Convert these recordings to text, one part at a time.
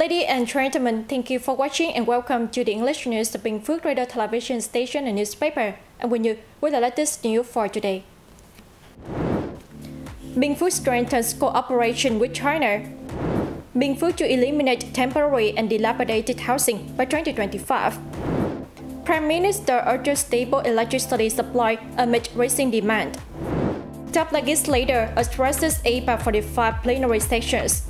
Ladies and gentlemen, thank you for watching and welcome to the English news of Binh Phuoc radio television station and newspaper. And with you with the latest news for today. Binh Phuoc strengthens cooperation with China. Binh Phuoc to eliminate temporary and dilapidated housing by 2025. Prime Minister urges stable electricity supply amid rising demand. Top legislator addresses APEC 45 plenary sessions.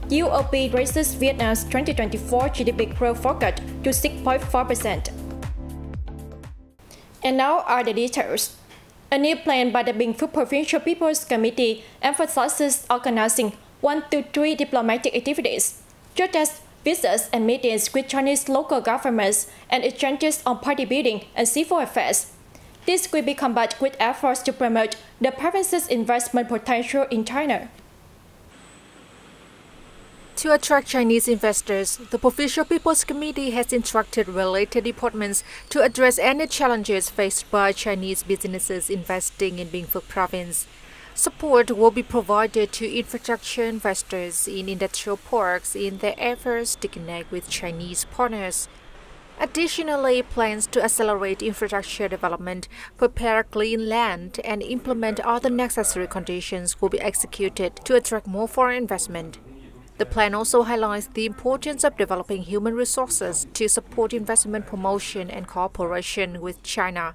UOB raises Vietnam's 2024 GDP growth forecast to 6.4%. And now are the details. A new plan by the Binh Phuoc Provincial People's Committee emphasizes organizing 1 to 3 diplomatic activities, such as visits and meetings with Chinese local governments and exchanges on party building and civil affairs. This will be combined with efforts to promote the province's investment potential in China. To attract Chinese investors, the Provincial People's Committee has instructed related departments to address any challenges faced by Chinese businesses investing in Binh Phuoc province. Support will be provided to infrastructure investors in industrial parks in their efforts to connect with Chinese partners. Additionally, plans to accelerate infrastructure development, prepare clean land, and implement other necessary conditions will be executed to attract more foreign investment. The plan also highlights the importance of developing human resources to support investment promotion and cooperation with China.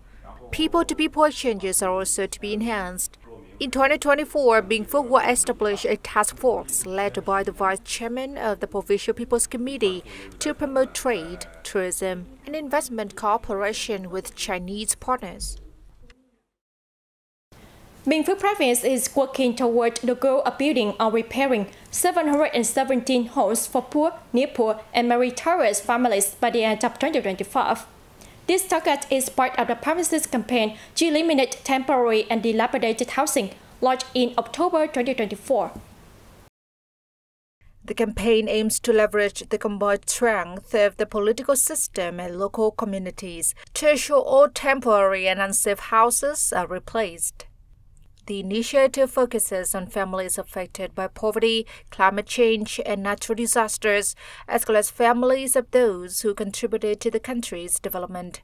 People-to-people exchanges are also to be enhanced. In 2024, Binh Phuoc will establish a task force led by the Vice Chairman of the Provincial People's Committee to promote trade, tourism, and investment cooperation with Chinese partners. Binh Phuoc Province is working toward the goal of building or repairing 717 homes for poor, near-poor, and meritorious families by the end of 2025. This target is part of the province's campaign to eliminate temporary and dilapidated housing, launched in October 2024. The campaign aims to leverage the combined strength of the political system and local communities to ensure all temporary and unsafe houses are replaced. The initiative focuses on families affected by poverty, climate change, and natural disasters, as well as families of those who contributed to the country's development.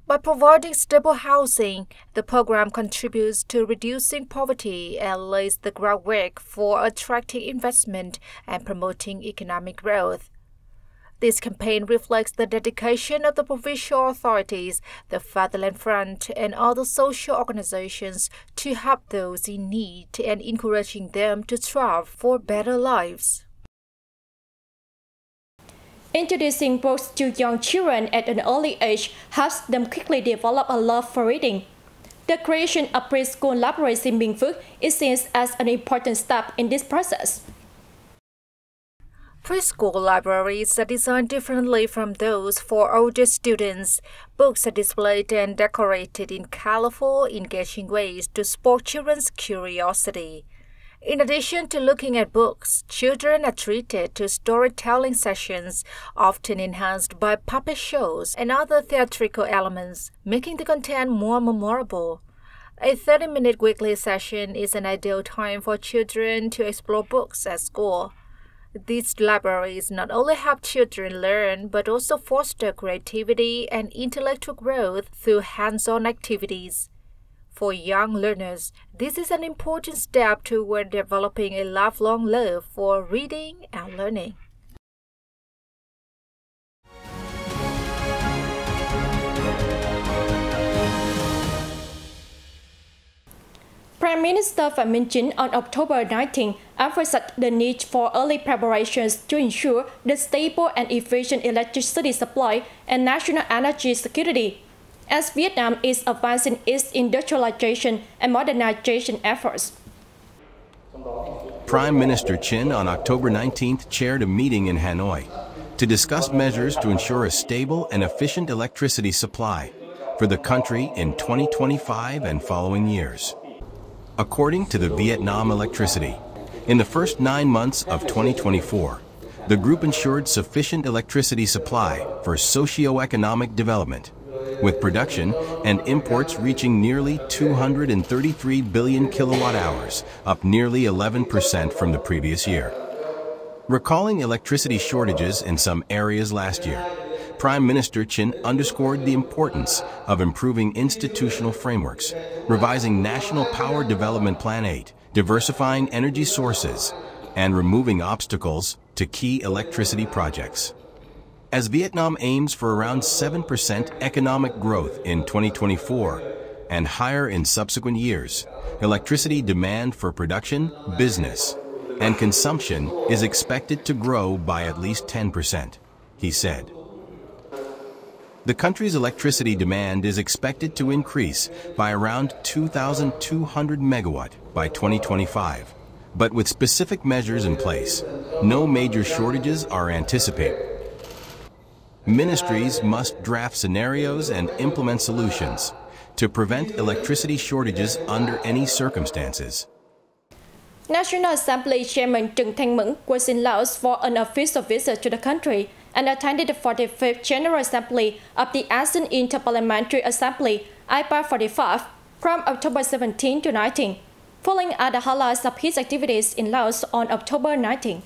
By providing stable housing, the program contributes to reducing poverty and lays the groundwork for attracting investment and promoting economic growth. This campaign reflects the dedication of the provincial authorities, the Fatherland Front, and other social organizations to help those in need and encouraging them to strive for better lives. Introducing books to young children at an early age helps them quickly develop a love for reading. The creation of preschool libraries in Binh Phuoc is seen as an important step in this process. Preschool libraries are designed differently from those for older students. Books are displayed and decorated in colorful, engaging ways to spark children's curiosity. In addition to looking at books, children are treated to storytelling sessions, often enhanced by puppet shows and other theatrical elements, making the content more memorable. A 30-minute weekly session is an ideal time for children to explore books at school. These libraries not only help children learn, but also foster creativity and intellectual growth through hands-on activities. For young learners, this is an important step toward developing a lifelong love for reading and learning. Prime Minister Phạm Minh Chính on October 19 emphasized the need for early preparations to ensure the stable and efficient electricity supply and national energy security, as Vietnam is advancing its industrialization and modernization efforts. Prime Minister Chin on October 19th chaired a meeting in Hanoi to discuss measures to ensure a stable and efficient electricity supply for the country in 2025 and following years. According to the Vietnam Electricity, in the first 9 months of 2024, the group ensured sufficient electricity supply for socio-economic development, with production and imports reaching nearly 233 billion kilowatt-hours, up nearly 11% from the previous year. Recalling electricity shortages in some areas last year, Prime Minister Chin underscored the importance of improving institutional frameworks, revising National Power Development Plan 8, diversifying energy sources, and removing obstacles to key electricity projects. As Vietnam aims for around 7% economic growth in 2024 and higher in subsequent years, electricity demand for production, business, and consumption is expected to grow by at least 10%, he said. The country's electricity demand is expected to increase by around 2,200 megawatt by 2025, but with specific measures in place, no major shortages are anticipated. Ministries must draft scenarios and implement solutions to prevent electricity shortages under any circumstances. National Assembly Chairman Trình was in Laos for an official visit to the country and attended the 45th General Assembly of the ASEAN Interparliamentary Assembly, IPAR 45, from October 17 to 19, following are the highlights of his activities in Laos on October 19.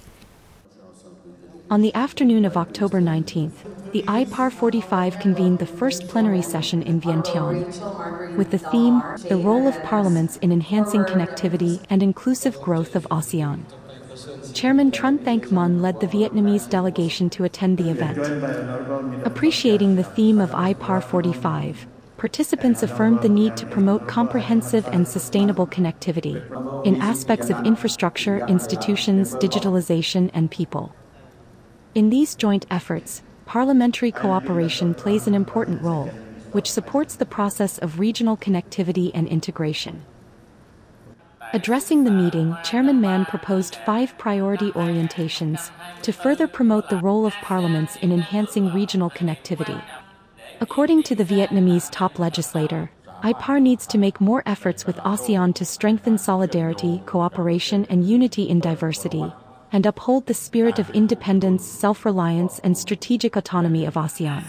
On the afternoon of October 19th, the IPAR 45 convened the first plenary session in Vientiane, with the theme, The Role of Parliaments in Enhancing Connectivity and Inclusive Growth of ASEAN. Chairman Tran Thanh Mon led the Vietnamese delegation to attend the event. Appreciating the theme of IPAR 45, participants affirmed the need to promote comprehensive and sustainable connectivity in aspects of infrastructure, institutions, digitalization, and people. In these joint efforts, parliamentary cooperation plays an important role, which supports the process of regional connectivity and integration. Addressing the meeting, Chairman Man proposed 5 priority orientations to further promote the role of parliaments in enhancing regional connectivity. According to the Vietnamese top legislator, IPAR needs to make more efforts with ASEAN to strengthen solidarity, cooperation, and unity in diversity, and uphold the spirit of independence, self-reliance, and strategic autonomy of ASEAN.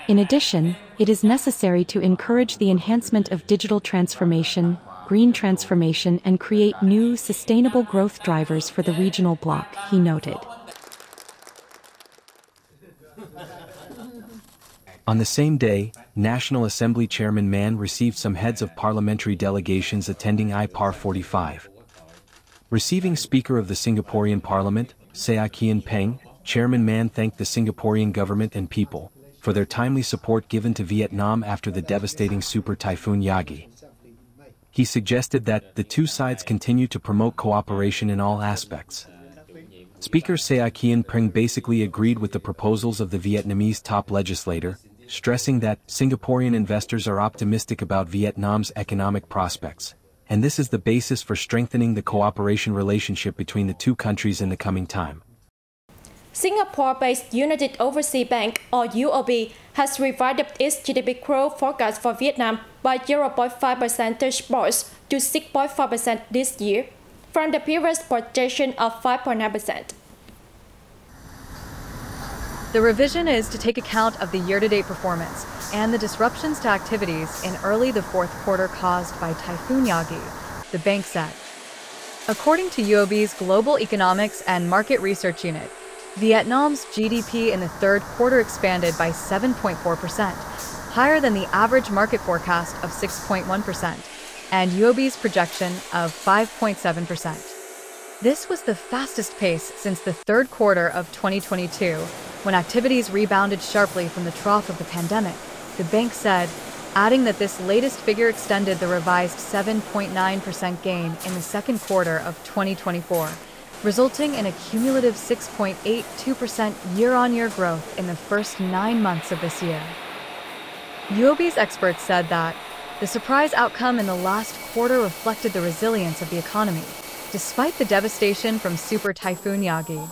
In addition, it is necessary to encourage the enhancement of digital transformation, green transformation, and create new, sustainable growth drivers for the regional bloc, he noted. On the same day, National Assembly Chairman Man received some heads of parliamentary delegations attending IPAR 45. Receiving Speaker of the Singaporean Parliament, Say Kien Peng, Chairman Man thanked the Singaporean government and people for their timely support given to Vietnam after the devastating Super Typhoon Yagi. He suggested that the two sides continue to promote cooperation in all aspects. Speaker Say Kien Peng basically agreed with the proposals of the Vietnamese top legislator, stressing that Singaporean investors are optimistic about Vietnam's economic prospects, and this is the basis for strengthening the cooperation relationship between the two countries in the coming time. Singapore-based United Overseas Bank, or UOB, has revised its GDP growth forecast for Vietnam by 0.5 percentage points to 6.5% this year, from the previous projection of 5.9%. The revision is to take account of the year-to-date performance and the disruptions to activities in early the fourth quarter caused by Typhoon Yagi, the bank said. According to UOB's Global Economics and Market Research Unit, Vietnam's GDP in the third quarter expanded by 7.4%, higher than the average market forecast of 6.1%, and UOB's projection of 5.7%. This was the fastest pace since the third quarter of 2022, when activities rebounded sharply from the trough of the pandemic, the bank said, adding that this latest figure extended the revised 7.9% gain in the second quarter of 2024, resulting in a cumulative 6.82% year-on-year growth in the first 9 months of this year. UOB's experts said that the surprise outcome in the last quarter reflected the resilience of the economy, despite the devastation from Super Typhoon Yagi.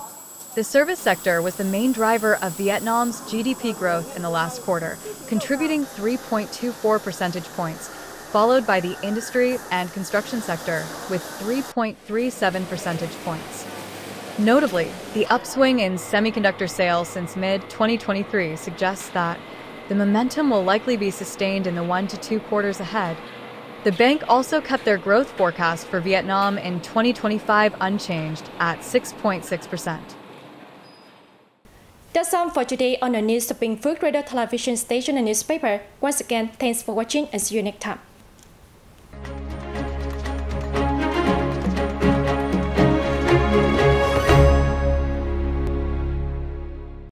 The service sector was the main driver of Vietnam's GDP growth in the last quarter, contributing 3.24 percentage points, followed by the industry and construction sector with 3.37 percentage points. Notably, the upswing in semiconductor sales since mid-2023 suggests that the momentum will likely be sustained in the 1 to 2 quarters ahead. The bank also kept their growth forecast for Vietnam in 2025 unchanged at 6.6%. That's all for today on the news of Binh Phuoc Radio Television Station and Newspaper. Once again, thanks for watching and see you next time.